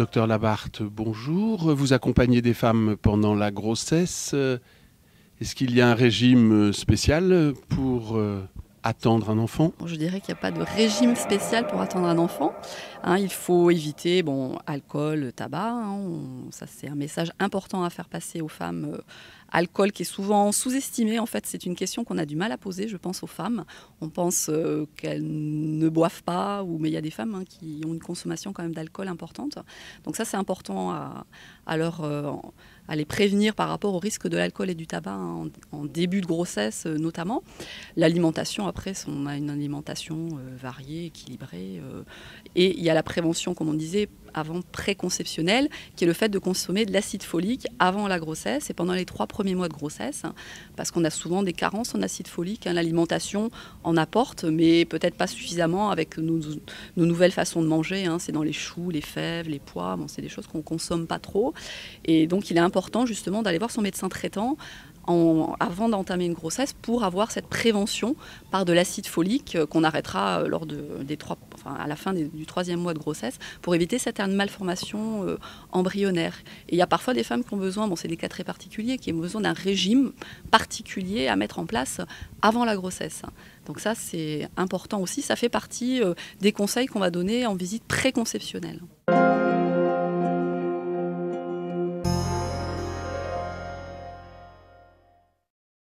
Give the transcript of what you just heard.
Docteur Labarthe, bonjour. Vous accompagnez des femmes pendant la grossesse. Est-ce qu'il y a un régime spécial pour attendre un enfant? Je dirais qu'il n'y a pas de régime spécial pour attendre un enfant. Il faut éviter alcool, tabac. Ça, c'est un message important à faire passer aux femmes. Alcool qui est souvent sous-estimé. En fait, c'est une question qu'on a du mal à poser, je pense, aux femmes. On pense qu'elles ne boivent pas, mais il y a des femmes qui ont une consommation quand même d'alcool importante. Donc ça, c'est important à les prévenir par rapport au risque de l'alcool et du tabac en début de grossesse notamment. L'alimentation, après, on a une alimentation variée, équilibrée. Et il y a la prévention, comme on disait, avant préconceptionnelle, qui est le fait de consommer de l'acide folique avant la grossesse et pendant les 3 premiers mois de grossesse, parce qu'on a souvent des carences en acide folique. L'alimentation en apporte, mais peut-être pas suffisamment avec nos nouvelles façons de manger. C'est dans les choux, les fèves, les pois. C'est des choses qu'on ne consomme pas trop. Et donc, il est important justement d'aller voir son médecin traitant avant d'entamer une grossesse pour avoir cette prévention par de l'acide folique qu'on arrêtera à la fin du 3e mois de grossesse pour éviter certaines malformations embryonnaires. Et il y a parfois des femmes qui ont besoin, c'est des cas très particuliers, qui ont besoin d'un régime particulier à mettre en place avant la grossesse. Donc ça, c'est important aussi. Ça fait partie des conseils qu'on va donner en visite préconceptionnelle.